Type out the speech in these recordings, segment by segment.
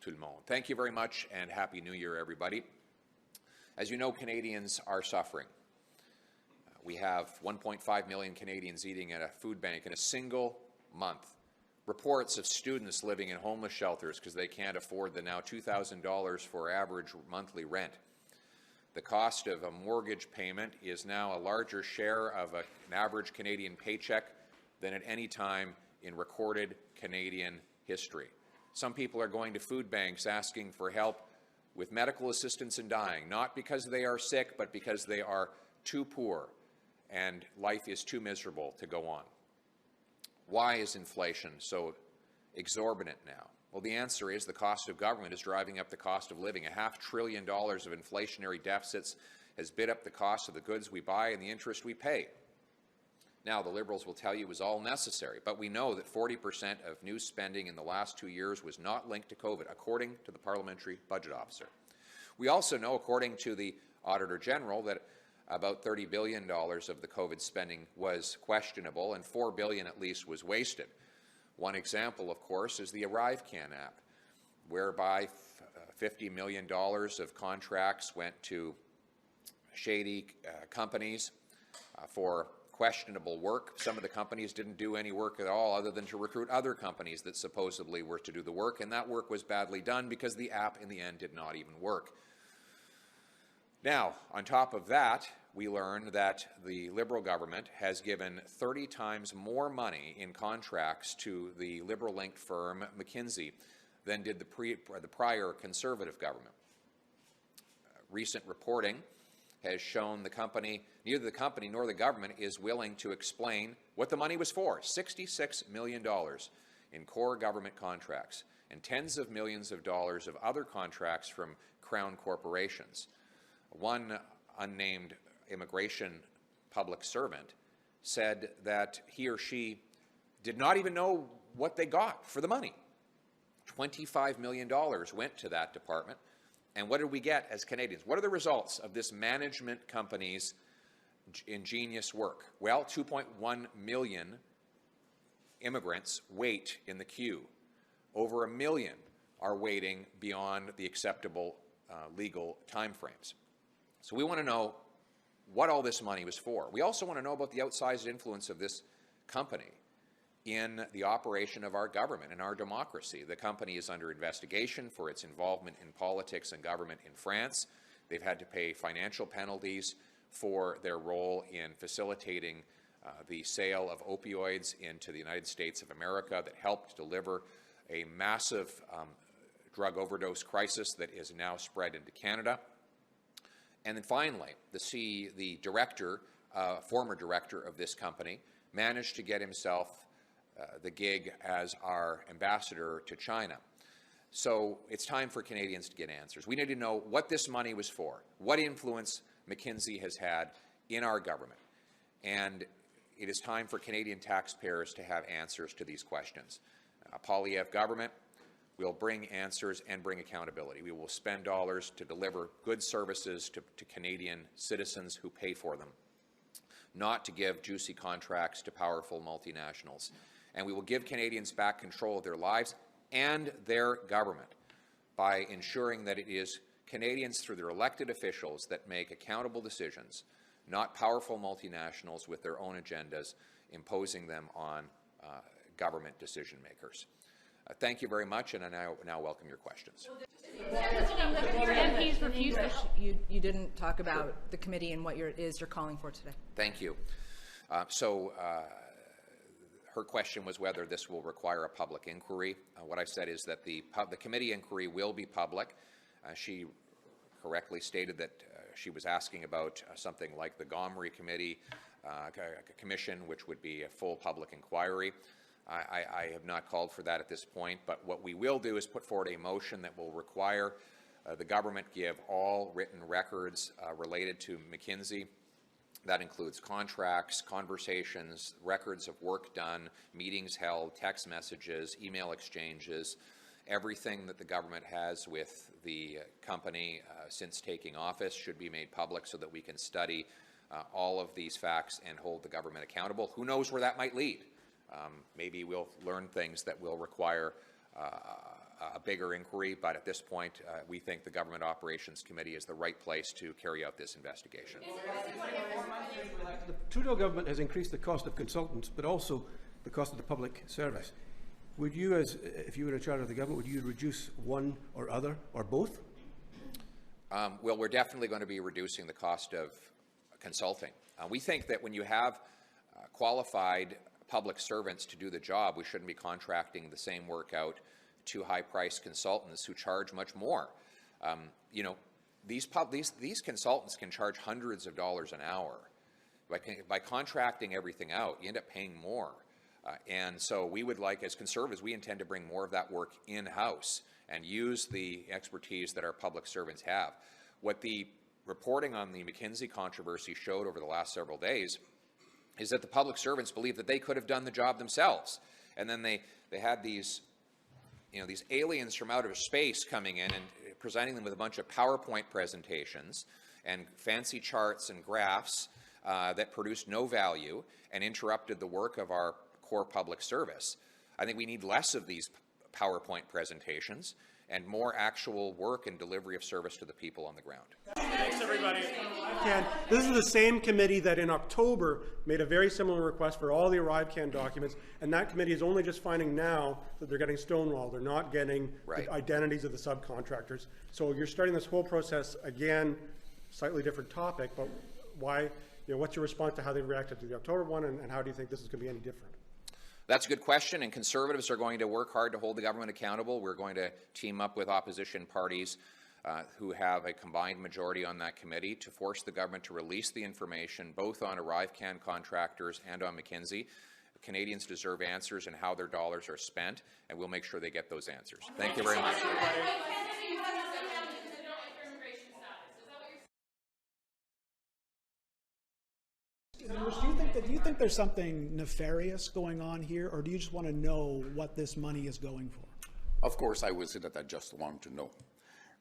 tout le monde. Thank you very much, and Happy New Year, everybody. As you know, Canadians are suffering. We have 1.5 million Canadians eating at a food bank in a single month. Reports of students living in homeless shelters because they can't afford the now $2,000 for average monthly rent. The cost of a mortgage payment is now a larger share of an average Canadian paycheck than at any time in recorded Canadian history. Some people are going to food banks asking for help with medical assistance and dying, not because they are sick, but because they are too poor and life is too miserable to go on. Why is inflation so exorbitant now? Well, the answer is the cost of government is driving up the cost of living. $500 billion of inflationary deficits has bid up the cost of the goods we buy and the interest we pay. Now, the Liberals will tell you it was all necessary, but we know that 40% of new spending in the last 2 years was not linked to COVID, according to the Parliamentary Budget Officer. We also know, according to the Auditor General, that about $30 billion of the COVID spending was questionable and $4 billion at least was wasted. One example, of course, is the ArriveCan app, whereby $50 million of contracts went to shady companies for questionable work. Some of the companies didn't do any work at all other than to recruit other companies that supposedly were to do the work, and that work was badly done because the app in the end did not even work. Now, on top of that, we learned that the Liberal government has given 30 times more money in contracts to the Liberal-linked firm McKinsey than did the prior Conservative government. Recent reporting has shown neither the company nor the government is willing to explain what the money was for. $66 million in core government contracts and tens of millions of dollars of other contracts from Crown corporations. One unnamed immigration public servant said that he or she did not even know what they got for the money. $25 million went to that department. And what did we get as Canadians? What are the results of this management company's ingenious work? Well, 2.1 million immigrants wait in the queue. Over 1 million are waiting beyond the acceptable legal timeframes. So we want to know what all this money was for. We also want to know about the outsized influence of this company in the operation of our government and our democracy. The company is under investigation for its involvement in politics and government in France. They've had to pay financial penalties for their role in facilitating the sale of opioids into the United States of America that helped deliver a massive drug overdose crisis that is now spread into Canada. And then finally, the director, former director of this company, managed to get himself the gig as our ambassador to China. So it's time for Canadians to get answers. We need to know what this money was for, what influence McKinsey has had in our government. And it is time for Canadian taxpayers to have answers to these questions. Poilievre government will bring answers and bring accountability. We will spend dollars to deliver good services to Canadian citizens who pay for them, not to give juicy contracts to powerful multinationals. And we will give Canadians back control of their lives and their government by ensuring that it is Canadians through their elected officials that make accountable decisions, not powerful multinationals with their own agendas imposing them on government decision makers. Thank you very much, and I now welcome your questions. Your MPs refused to. You didn't talk about the committee and what you're calling for today. Thank you. Her question was whether this will require a public inquiry. What I said is that the committee inquiry will be public. She correctly stated that she was asking about something like the Gomery Committee Commission, which would be a full public inquiry. I have not called for that at this point, but what we will do is put forward a motion that will require the government give all written records related to McKinsey. That includes contracts, conversations, records of work done, meetings held, text messages, email exchanges, everything that the government has with the company since taking office should be made public so that we can study all of these facts and hold the government accountable. Who knows where that might lead? Maybe we'll learn things that will require a bigger inquiry, but at this point, we think the Government Operations Committee is the right place to carry out this investigation. The Trudeau government has increased the cost of consultants, but also the cost of the public service. Would you, if you were in charge of the government, would you reduce one or other, or both? Well, we're definitely going to be reducing the cost of consulting. We think that when you have qualified public servants to do the job, we shouldn't be contracting the same work out to high-priced consultants who charge much more. You know, these consultants can charge hundreds of dollars an hour. By contracting everything out, you end up paying more. And so we would like, as Conservatives, we intend to bring more of that work in-house and use the expertise that our public servants have. What the reporting on the McKinsey controversy showed over the last several days is that the public servants believed that they could have done the job themselves. And then they had these, you know, these aliens from outer space coming in and presenting them with a bunch of PowerPoint presentations and fancy charts and graphs that produced no value and interrupted the work of our core public service. I think we need less of these PowerPoint presentations and more actual work and delivery of service to the people on the ground. Thanks, everybody. This is the same committee that in October made a very similar request for all the ArriveCan documents, and that committee is only just finding now that they're getting stonewalled. They're not getting the identities of the subcontractors. So you're starting this whole process again, slightly different topic, but why, you know, what's your response to how they reacted to the October one, and how do you think this is going to be any different? That's a good question, and Conservatives are going to work hard to hold the government accountable. We're going to team up with opposition parties who have a combined majority on that committee to force the government to release the information both on ArriveCan contractors and on McKinsey. Canadians deserve answers and how their dollars are spent, and we'll make sure they get those answers. Thank you very much. Do you think there's something nefarious going on here, or do you just want to know what this money is going for? Of course, I would say that I just want to know.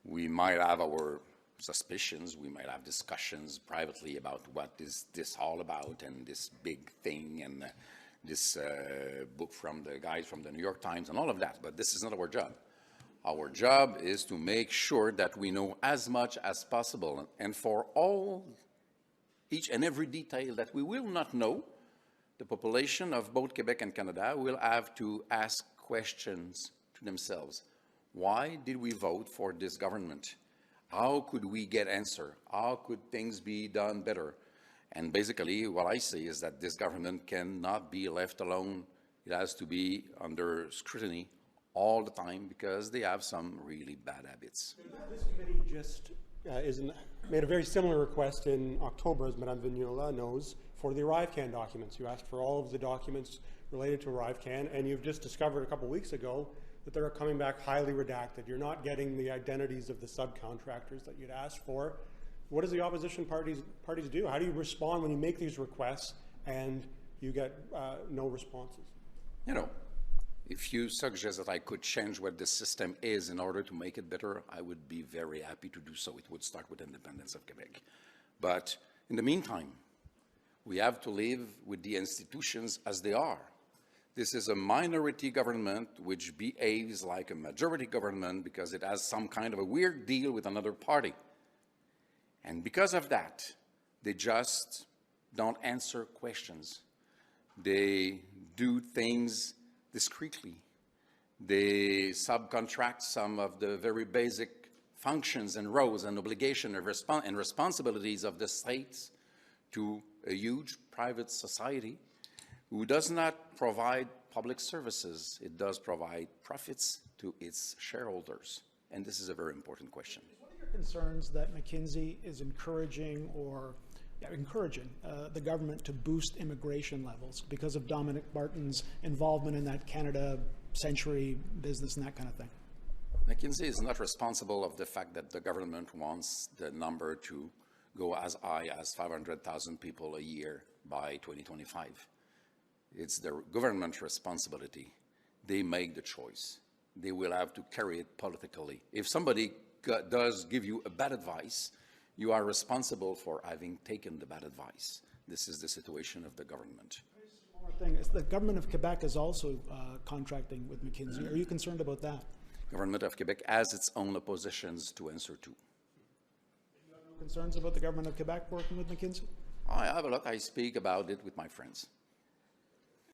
We might have our suspicions, we might have discussions privately about what is this all about and this big thing and this book from the guys from the New York Times and all of that, but this is not our job. Our job is to make sure that we know as much as possible, and for each and every detail that we will not know, the population of both Quebec and Canada will have to ask questions to themselves. Why did we vote for this government? How could we get answer? How could things be done better? And basically what I say is that this government cannot be left alone. It has to be under scrutiny all the time because they have some really bad habits. This committee just made a very similar request in October, as Madame Vignola knows, for the ArriveCan documents. You asked for all of the documents related to ArriveCan, and you've just discovered a couple weeks ago that they're coming back highly redacted. You're not getting the identities of the subcontractors that you'd asked for. What does the opposition parties do? How do you respond when you make these requests and you get no responses? You know, if you suggest that I could change what the system is in order to make it better, I would be very happy to do so. It would start with independence of Quebec. But in the meantime, we have to live with the institutions as they are. This is a minority government which behaves like a majority government because it has some kind of a weird deal with another party. And because of that, they just don't answer questions. They do things discreetly. They subcontract some of the very basic functions and roles and obligations and responsibilities of the states to a huge private society who does not provide public services. It does provide profits to its shareholders. And this is a very important question. What are your concerns that McKinsey is encouraging the government to boost immigration levels because of Dominic Barton's involvement in that Canada Century business and that kind of thing? McKinsey is not responsible of the fact that the government wants the number to go as high as 500,000 people a year by 2025. It's the government's responsibility. They make the choice. They will have to carry it politically. If somebody does give you a bad advice, you are responsible for having taken the bad advice. This is the situation of the government. One more thing, the government of Quebec is also contracting with McKinsey. Are you concerned about that? government of Quebec has its own oppositions to answer to. Concerns about the government of Quebec working with McKinsey? I have a look. I speak about it with my friends.